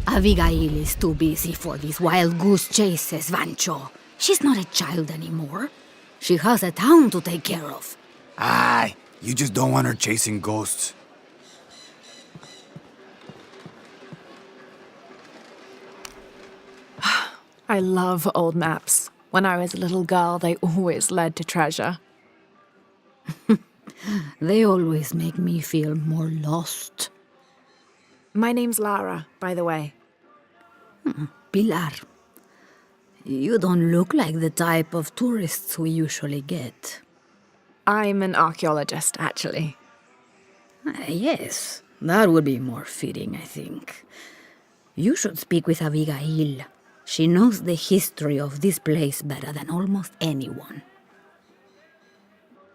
Abigail is too busy for these wild goose chases, Vancho. She's not a child anymore. She has a town to take care of. Aye, you just don't want her chasing ghosts. I love old maps. When I was a little girl, they always led to treasure. They always make me feel more lost. My name's Lara, by the way. Pilar, you don't look like the type of tourists we usually get. I'm an archaeologist, actually. Yes, that would be more fitting, I think. You should speak with Abigail. She knows the history of this place better than almost anyone.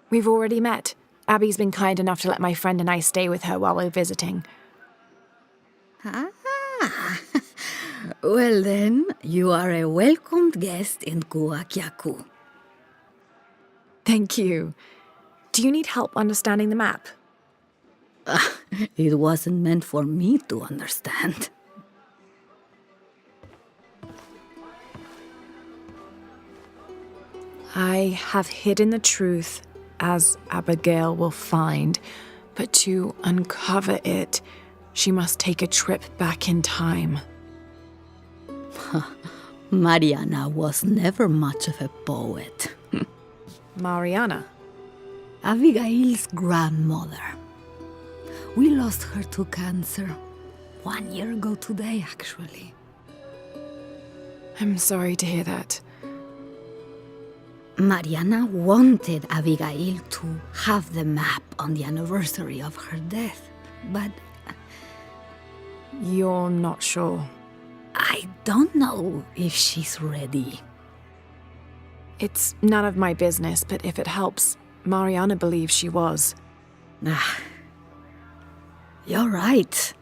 We've already met. Abby's been kind enough to let my friend and I stay with her while we're visiting. Ah, well then, you are a welcomed guest in Kuakyaku. Thank you. Do you need help understanding the map? It wasn't meant for me to understand. I have hidden the truth, as Abigail will find, but to uncover it, she must take a trip back in time. Mariana was never much of a poet. Mariana? Abigail's grandmother. We lost her to cancer 1 year ago today, actually. I'm sorry to hear that. Mariana wanted Abigail to have the map on the anniversary of her death, but You're not sure. I don't know if she's ready. It's none of my business, but if it helps, Mariana believes she was. You're right.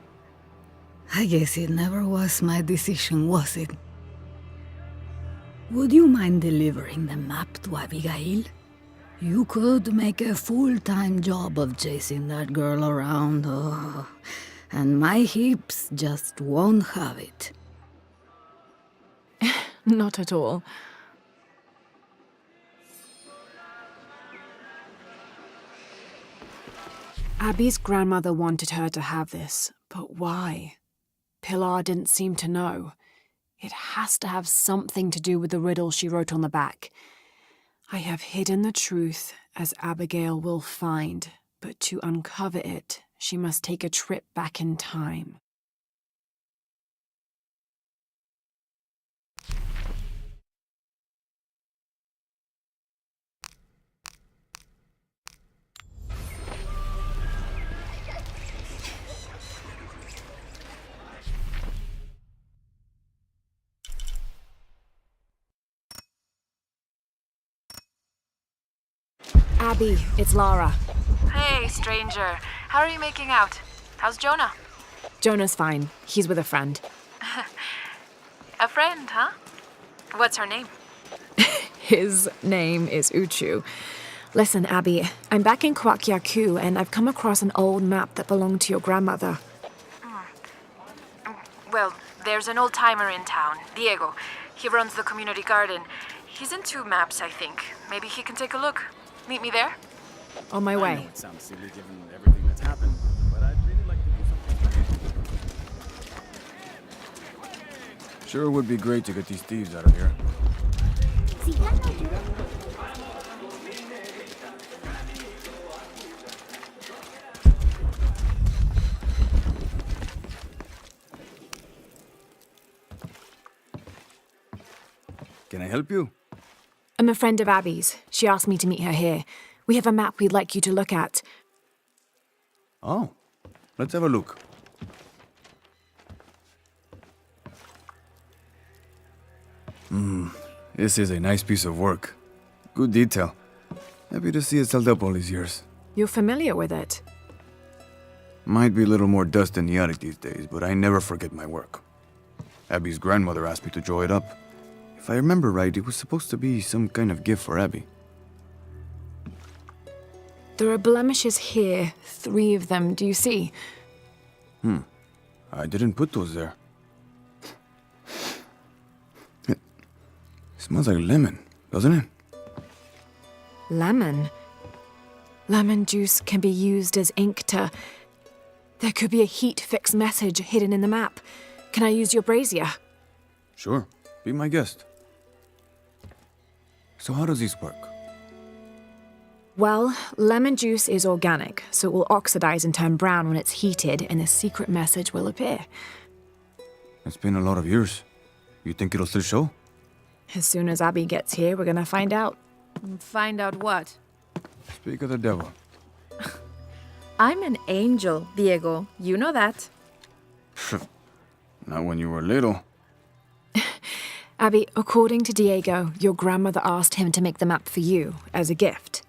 I guess it never was my decision, was it? Would you mind delivering the map to Abigail? You could make a full-time job of chasing that girl around, and my hips just won't have it. Not at all. Abby's grandmother wanted her to have this, but why? Pilar didn't seem to know. It has to have something to do with the riddle she wrote on the back. I have hidden the truth, as Abigail will find, but to uncover it, she must take a trip back in time. Abby, it's Lara. Hey, stranger. How are you making out? How's Jonah? Jonah's fine. He's with a friend. A friend, huh? What's her name? His name is Uchu. Listen, Abby, I'm back in Kwakyaku and I've come across an old map that belonged to your grandmother. Well, there's an old-timer in town, Diego. He runs the community garden. He's into maps, I think. Maybe he can take a look. Meet me there? On my I know way. it sounds silly given everything that's happened, but I'd really like to do something. Sure would be great to get these thieves out of here. Can I help you? I'm a friend of Abby's. She asked me to meet her here. We have a map we'd like you to look at. Oh, let's have a look. This is a nice piece of work. Good detail. Happy to see it's held up all these years. You're familiar with it? Might be a little more dust in the attic these days, but I never forget my work. Abby's grandmother asked me to draw it up. If I remember right, it was supposed to be some kind of gift for Abby. There are blemishes here, 3 of them, do you see? I didn't put those there. Smells like lemon, doesn't it? Lemon? Lemon juice can be used as ink to... There could be a heat fix message hidden in the map. Can I use your brazier? Sure. Be my guest. So how does this work? Well, lemon juice is organic, so it will oxidize and turn brown when it's heated, and a secret message will appear. It's been a lot of years. You think it'll still show? As soon as Abby gets here, we're gonna find out. Find out what? Speak of the devil. I'm an angel, Diego. You know that. Not when you were little. Abby, according to Diego, your grandmother asked him to make the map for you, as a gift.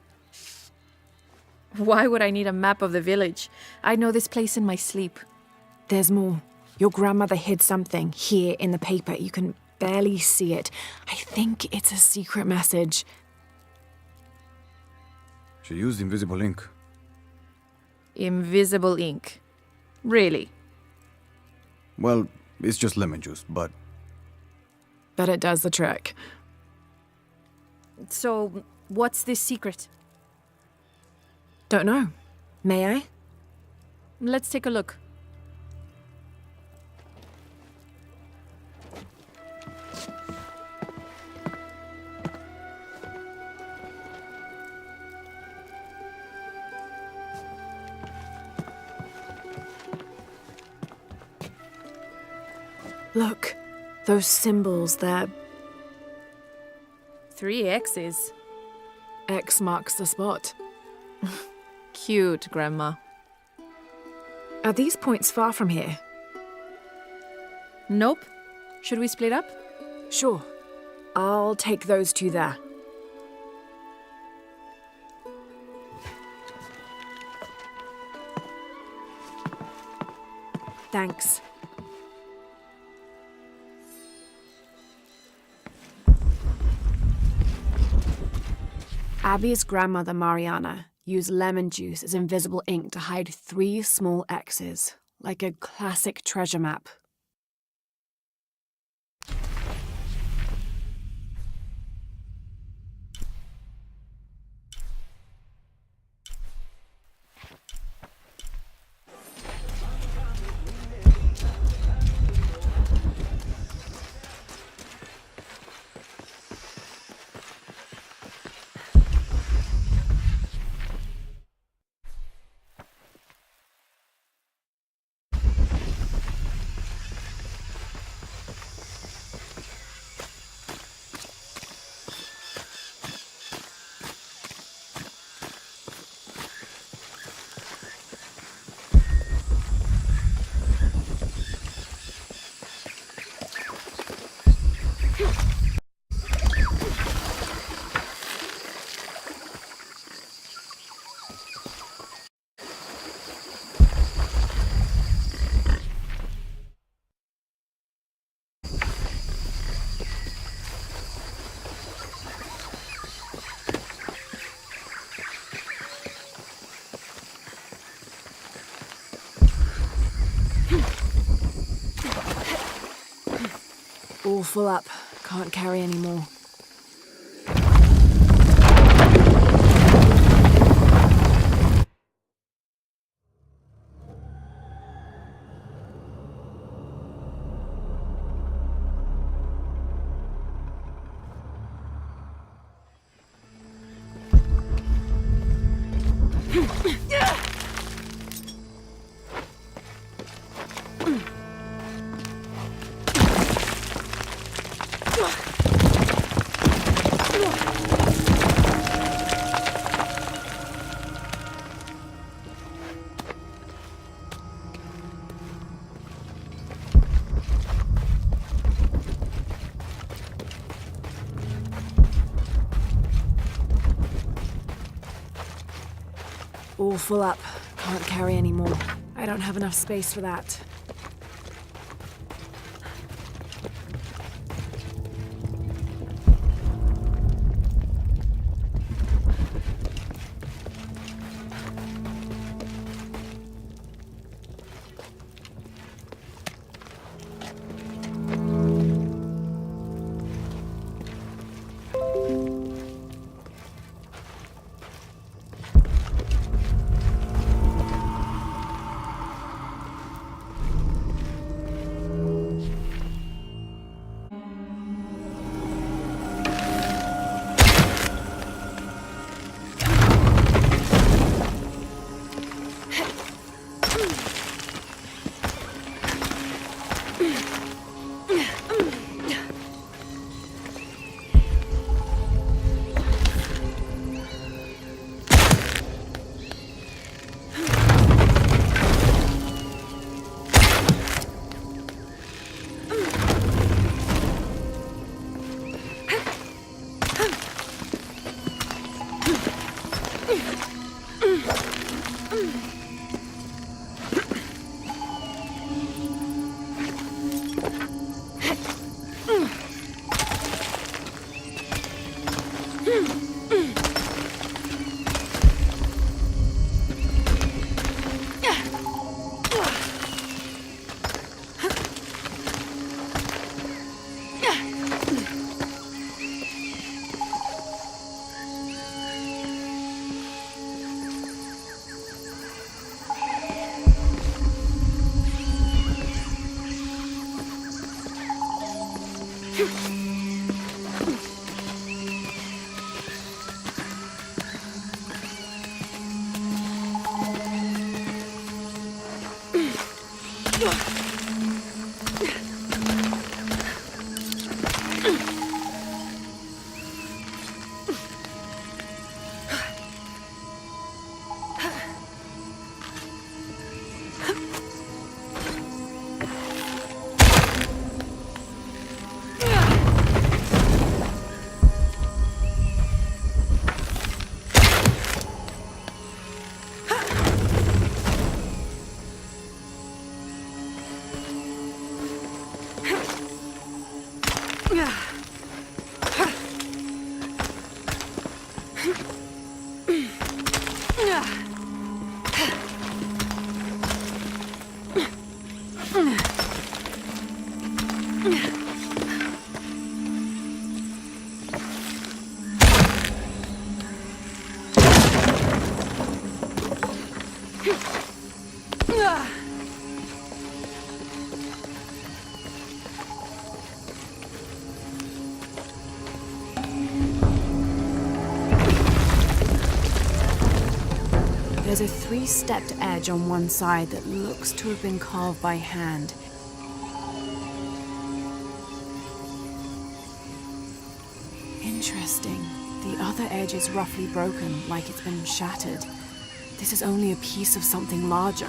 Why would I need a map of the village? I know this place in my sleep. There's more. Your grandmother hid something here in the paper. You can barely see it. I think it's a secret message. She used invisible ink. Invisible ink. Really? Well, it's just lemon juice, but But it does the trick. So, what's this secret? Don't know. May I? Let's take a look. Look, those symbols there. 3 X's. X marks the spot. Cute, Grandma. Are these points far from here? Nope. Should we split up? Sure. I'll take those two there. Thanks. Abby's grandmother, Mariana, used lemon juice as invisible ink to hide 3 small X's, like a classic treasure map. All full up. Can't carry any more. All full up. Can't carry any more. I don't have enough space for that. There's a three-stepped edge on one side that looks to have been carved by hand. Interesting. The other edge is roughly broken, like it's been shattered. This is only a piece of something larger.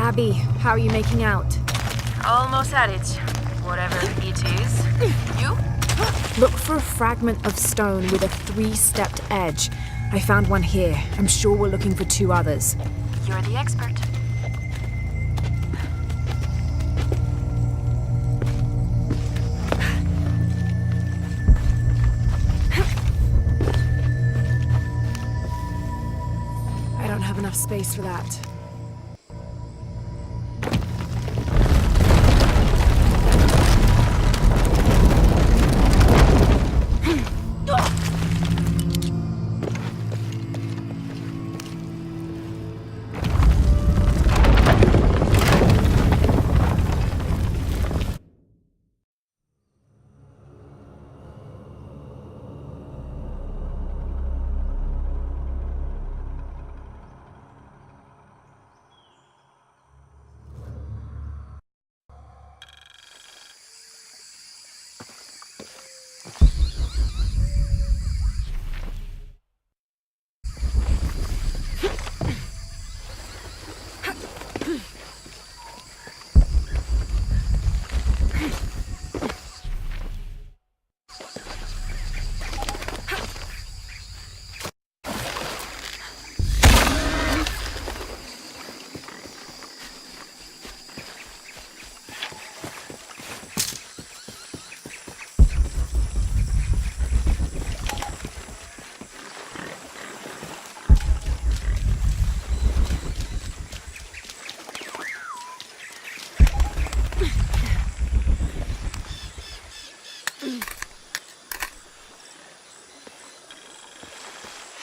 Abby, how are you making out? Almost at it. Whatever it is. You? Look for a fragment of stone with a three-stepped edge. I found one here. I'm sure we're looking for two others. You're the expert. I don't have enough space for that.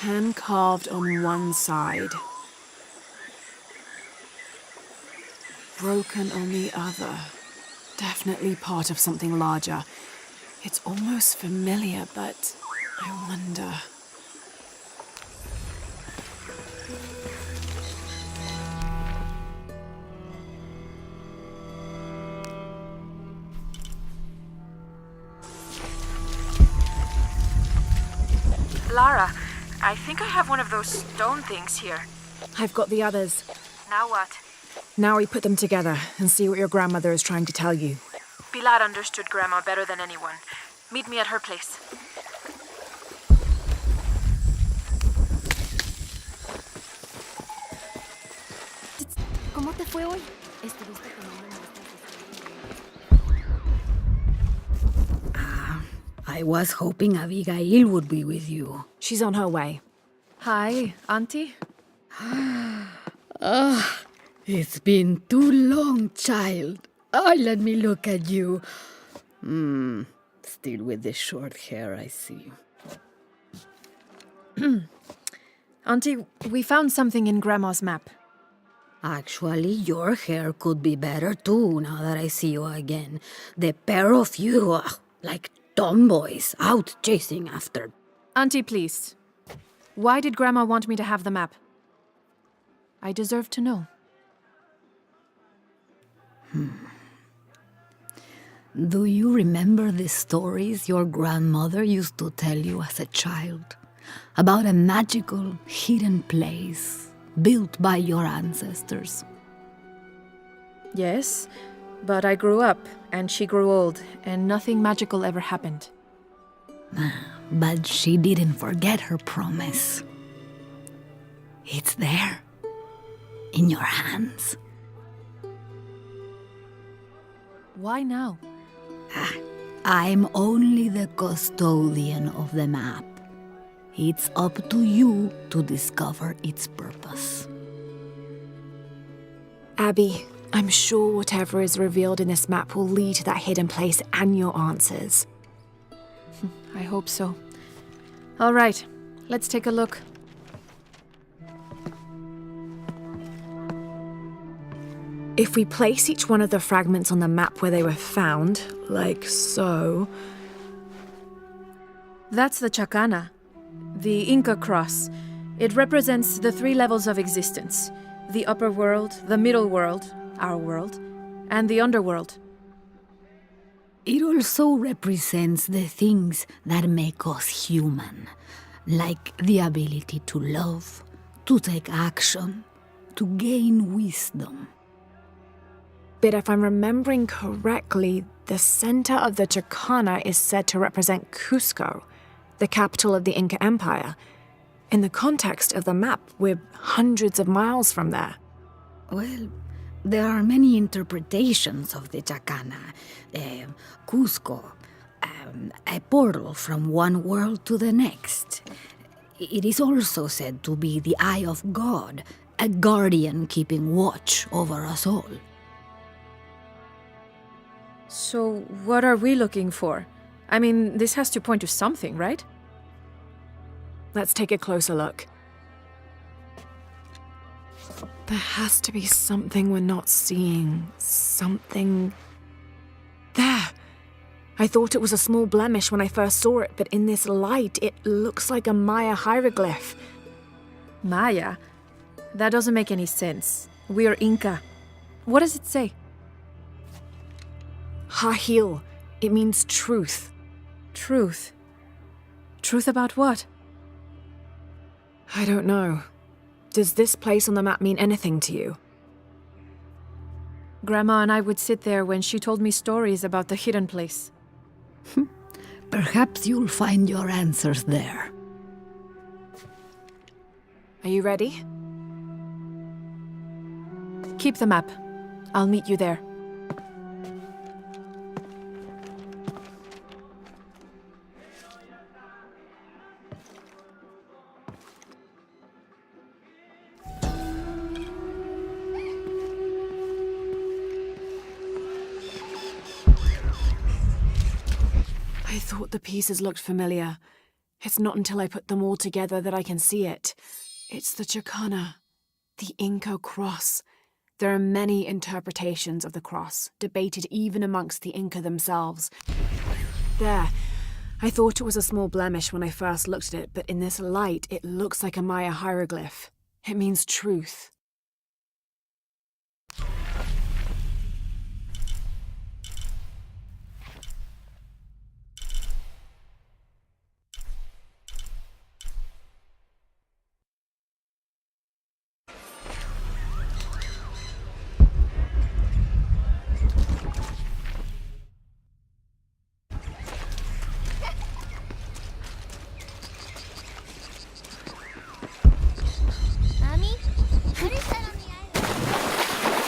Hand carved on one side. Broken on the other. Definitely part of something larger. It's almost familiar, but I wonder... Lara, I think I have one of those stone things here. I've got the others. Now what? Now we put them together and see what your grandmother is trying to tell you. Pilar understood Grandma better than anyone. Meet me at her place. ¿Cómo te fue hoy? ¿Estuviste tomando I was hoping Abigail would be with you. She's on her way. Hi, Auntie. It's been too long, child. Let me look at you. Still with the short hair, I see. Auntie, we found something in Grandma's map. Actually, your hair could be better too, now that I see you again. The pair of you, like tomboys, out chasing after. Auntie, please. Why did Grandma want me to have the map? I deserve to know. Do you remember the stories your grandmother used to tell you as a child? About a magical, hidden place built by your ancestors? Yes, but I grew up, and she grew old, and nothing magical ever happened. But she didn't forget her promise. It's there, in your hands. Why now? I'm only the custodian of the map. It's up to you to discover its purpose. Abby, I'm sure whatever is revealed in this map will lead to that hidden place and your answers. I hope so. All right, let's take a look. If we place each one of the fragments on the map where they were found, like so... That's the Chacana, the Inca cross. It represents the 3 levels of existence. The upper world, the middle world, our world, and the underworld. It also represents the things that make us human, like the ability to love, to take action, to gain wisdom. But if I'm remembering correctly, the center of the Chacana is said to represent Cusco, the capital of the Inca Empire. In the context of the map, we're hundreds of miles from there. Well, there are many interpretations of the Chacana. Cusco, a portal from one world to the next. It is also said to be the eye of God, a guardian keeping watch over us all. So, what are we looking for? I mean, this has to point to something, right? Let's take a closer look. There has to be something we're not seeing. Something... There! I thought it was a small blemish when I first saw it, but in this light, it looks like a Maya hieroglyph. Maya? That doesn't make any sense. We are Inca. What does it say? Hahil. It means truth. Truth. Truth about what? I don't know. Does this place on the map mean anything to you? Grandma and I would sit there when she told me stories about the hidden place. Perhaps you'll find your answers there. Are you ready? Keep the map. I'll meet you there. I thought the pieces looked familiar. It's not until I put them all together that I can see it. It's the Chicana, the Inca cross. There are many interpretations of the cross, debated even amongst the Inca themselves. There. I thought it was a small blemish when I first looked at it, but in this light, it looks like a Maya hieroglyph. It means truth. Mommy, what is that on the island?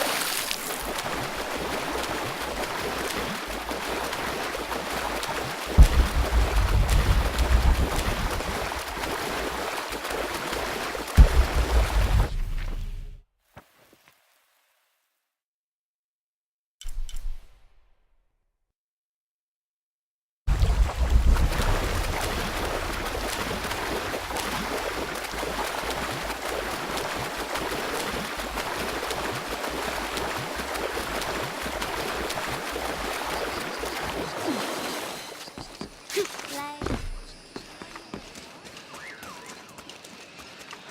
Like,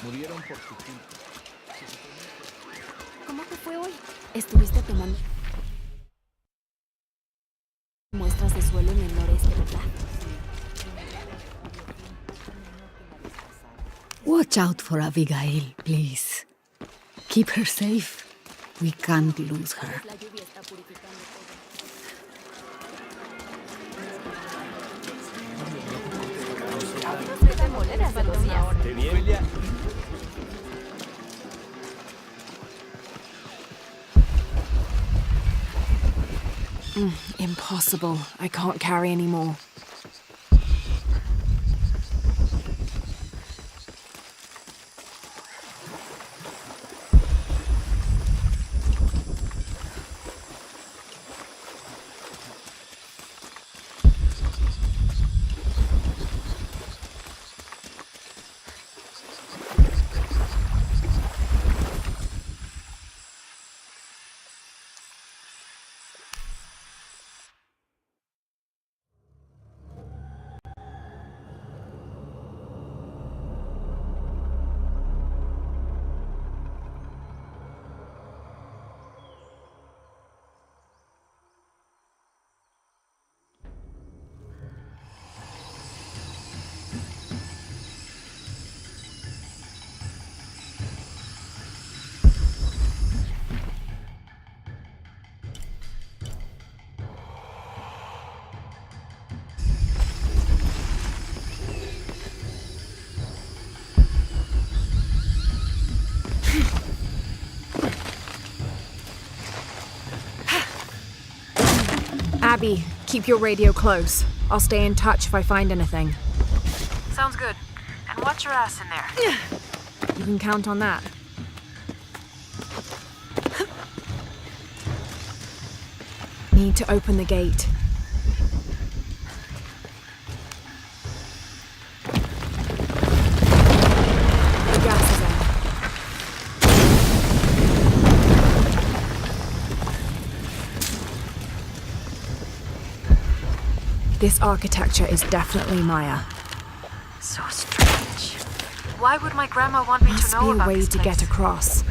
Murieron por su culpa. ¿cómo te fue hoy? Estuviste tomando muestras de suelo en el noreste, ¿verdad? Watch out for Abigail, please. Keep her safe. We can't lose her. La lluvia está purificando todo. ¡Qué bien! Impossible. I can't carry any more. Abby, keep your radio close. I'll stay in touch if I find anything. Sounds good. And watch your ass in there. You can count on that. Need to open the gate. The gas is out. This architecture is definitely Maya. So strange. Why would my grandma want me Must to be know a about way this to place? get across.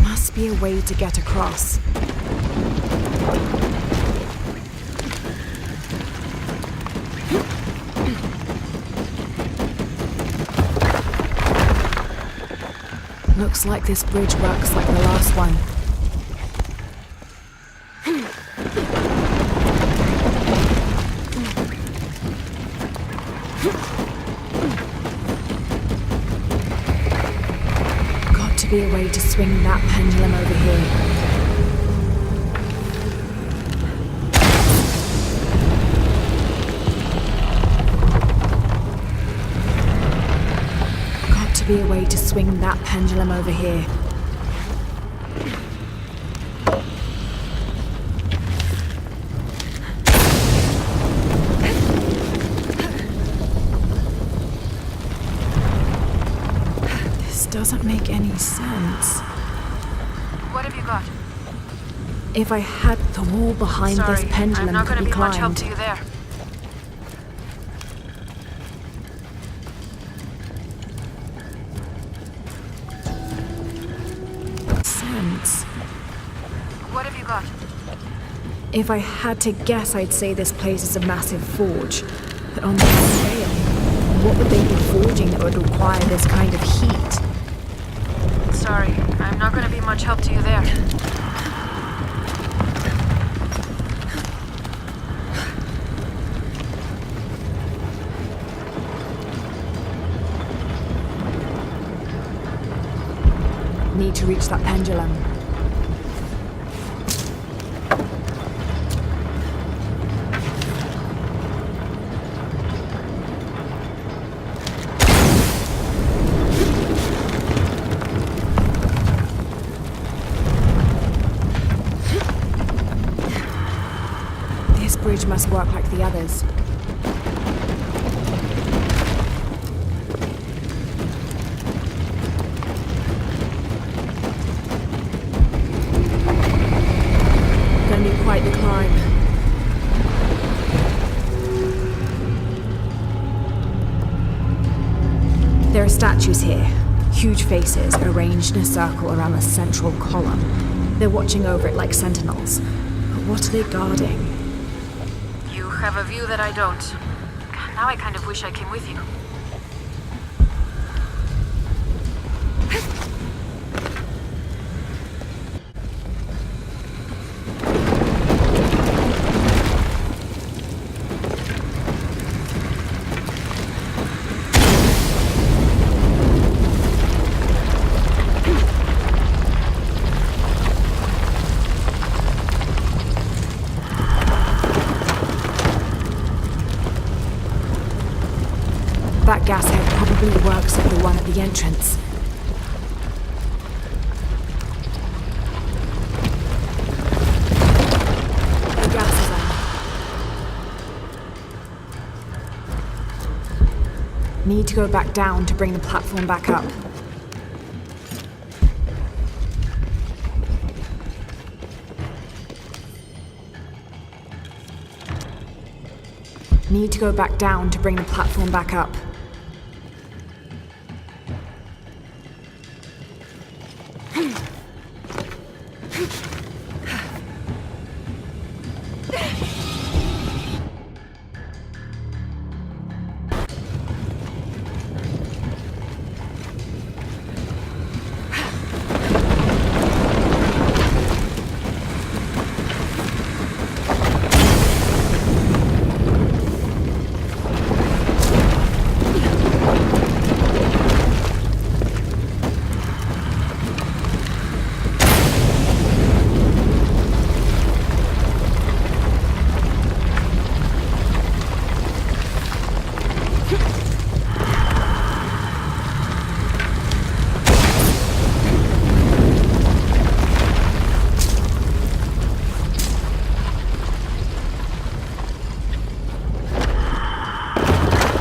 Must be a way to get across. Looks like this bridge works like the last one. Got to be a way to swing that pendulum over here. Got to be a way to swing that pendulum over here. doesn't make any sense. What have you got? If I had the wall behind Sorry, this pendulum I'm not could going to be be much help climbed. to you there. Sense. What have you got? If I had to guess, I'd say this place is a massive forge. But on this scale, what would they be forging that would require this kind of heat? Sorry, I'm not going to be much help to you there. Need to reach that pendulum. This bridge must work like the others. Gonna be quite the climb. There are statues here. Huge faces arranged in a circle around the central column. They're watching over it like sentinels. But what are they guarding? You have a view that I don't. Now I kind of wish I came with you. That gas head probably works like the one at the entrance. The gas is on. Need to go back down to bring the platform back up. Need to go back down to bring the platform back up.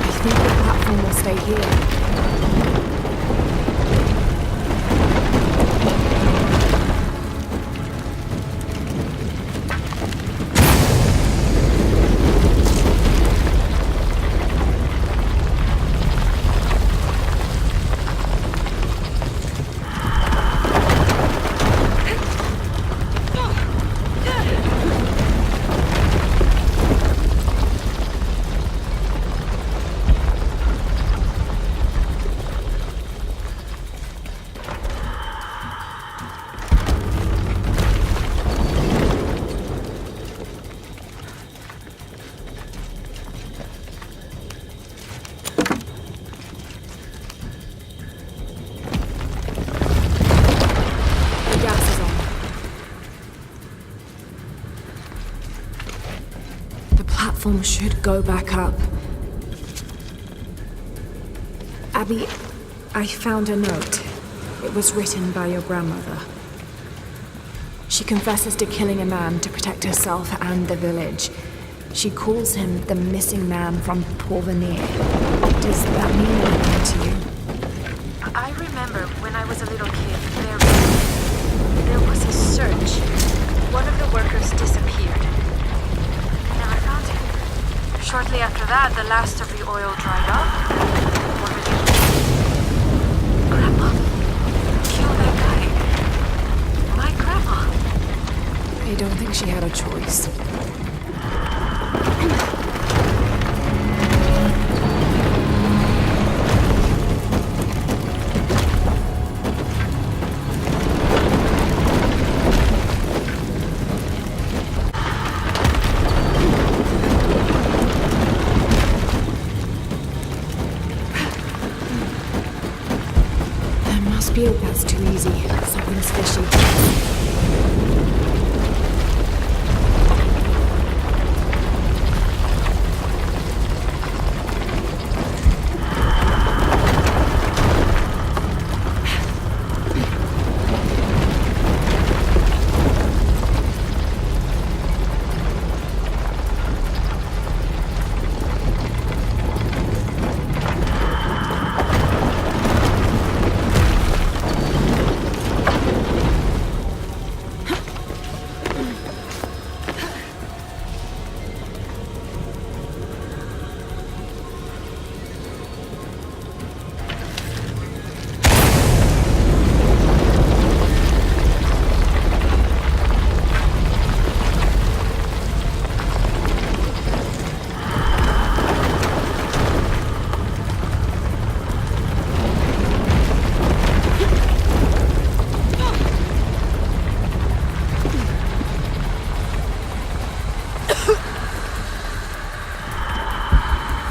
I think the platform will stay here. The gas is on. The platform should go back up. Abby, I found a note. It was written by your grandmother. She confesses to killing a man to protect herself and the village. She calls him the missing man from Porvenir. Does that mean anything to you? I remember remember when I was a little kid, there was a search. One of the workers disappeared. We never found him. Shortly after that, the last of the oil dried up. What did you do? Grandma killed that guy. My grandma. I don't think she had a choice. Be hope that's too easy. Something's fishy.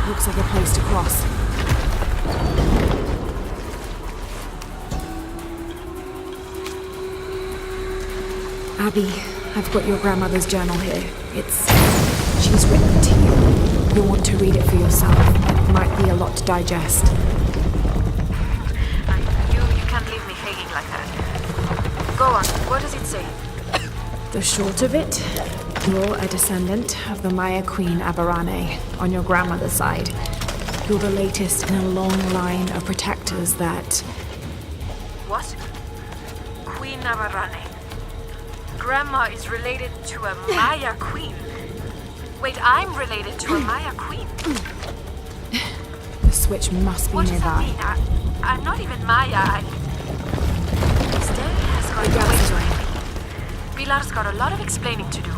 Looks like a place to cross. Abby, I've got your grandmother's journal here. She's written to you. You'll want to read it for yourself. It might be a lot to digest. You can't leave me hanging like that. Go on, what does it say? The short of it, you're a descendant of the Maya Queen Aberrane on your grandmother's side. You're the latest in a long line of protectors that... What? Queen Aberrane. Grandma is related to a Maya queen. Wait, I'm related to a Maya queen. The switch must be What does that nearby. mean? I'm not even Maya. Stay has got to wait for me. Pilar's got a lot of explaining to do.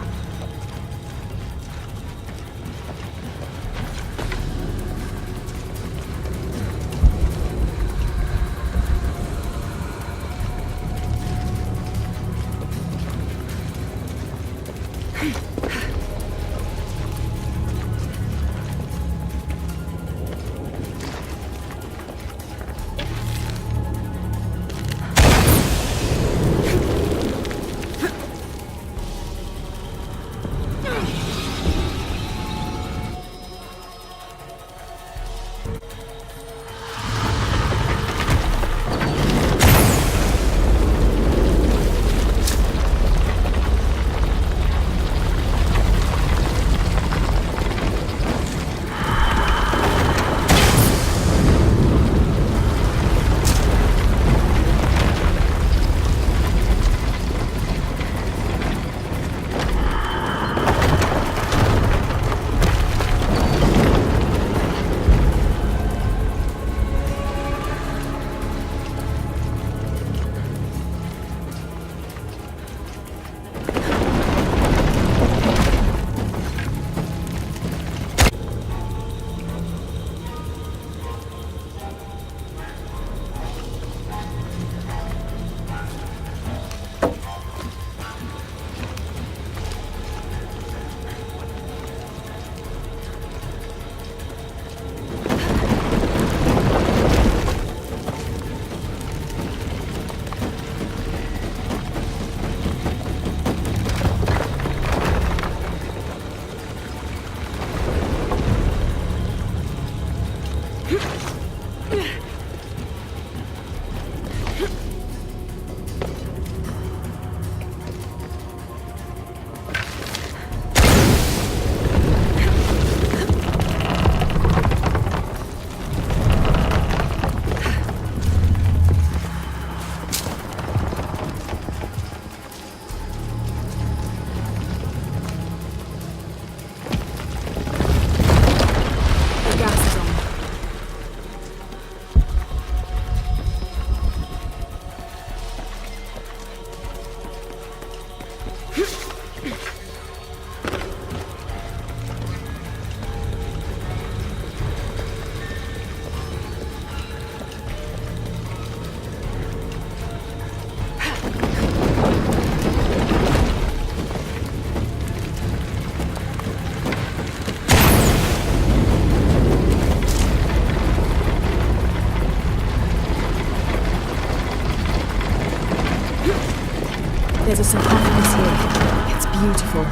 There's a sarcophagus here. It's beautiful.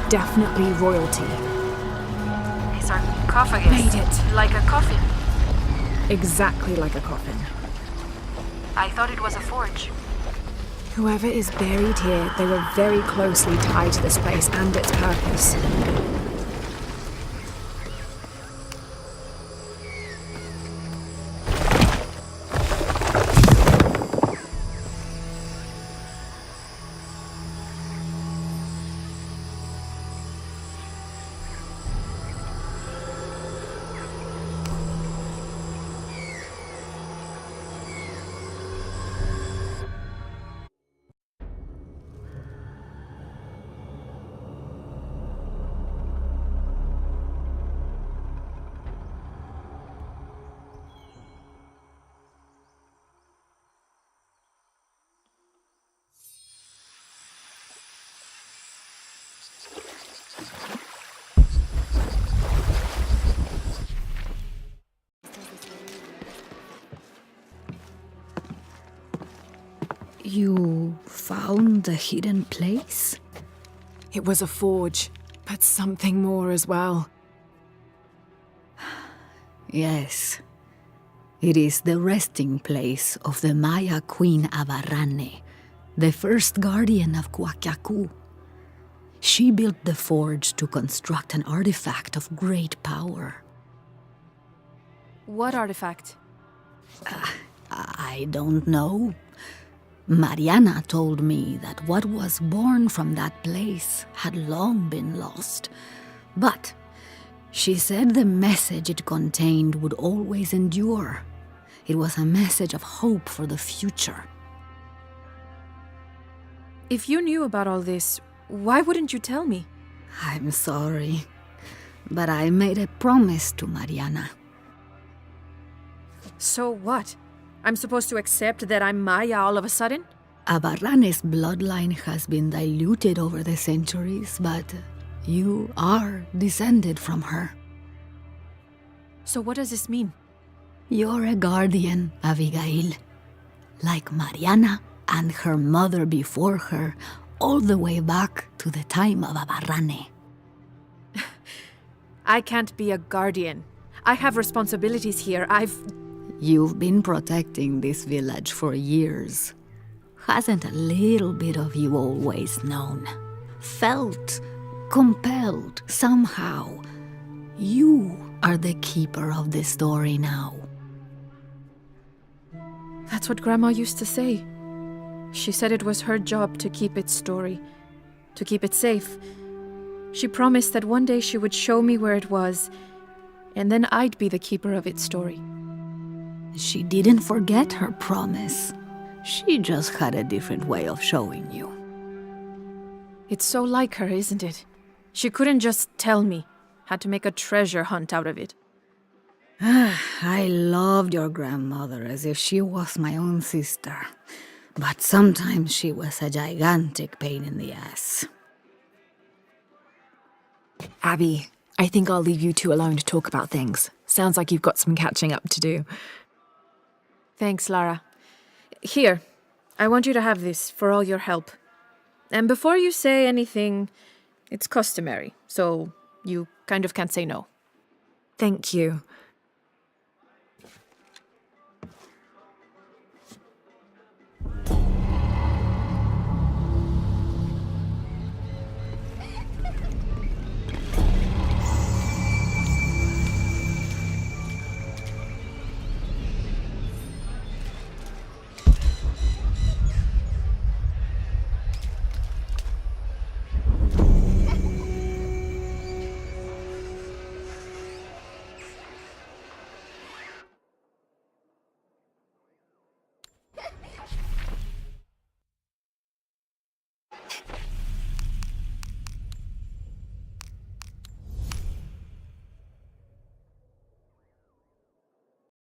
Definitely royalty. A sarcophagus. Made it. Like a coffin. Exactly like a coffin. I thought it was a forge. Whoever is buried here, they were very closely tied to this place and its purpose. You found the hidden place? It was a forge, but something more as well. Yes. It is the resting place of the Maya queen Avarrane, the first guardian of Cuacacu. She built the forge to construct an artifact of great power. What artifact? I don't know. Mariana told me that what was born from that place had long been lost. But she said the message it contained would always endure. It was a message of hope for the future. If you knew about all this, why wouldn't you tell me? I'm sorry, but I made a promise to Mariana. So what? I'm supposed to accept that I'm Maya all of a sudden? Abarrane's bloodline has been diluted over the centuries, but you are descended from her. So what does this mean? You're a guardian, Abigail. Like Mariana and her mother before her, all the way back to the time of Abarrane. I can't be a guardian. I have responsibilities here. You've been protecting this village for years. Hasn't a little bit of you always known? Felt compelled somehow. You are the keeper of the story now. That's what Grandma used to say. She said it was her job to keep its story, to keep it safe. She promised that one day she would show me where it was, and then I'd be the keeper of its story. She didn't forget her promise. She just had a different way of showing you. It's so like her, isn't it? She couldn't just tell me. Had to make a treasure hunt out of it. I loved your grandmother as if she was my own sister. But sometimes she was a gigantic pain in the ass. Abby, I think I'll leave you two alone to talk about things. Sounds like you've got some catching up to do. Thanks, Lara. Here, I want you to have this for all your help. And before you say anything, it's customary, so you kind of can't say no. Thank you.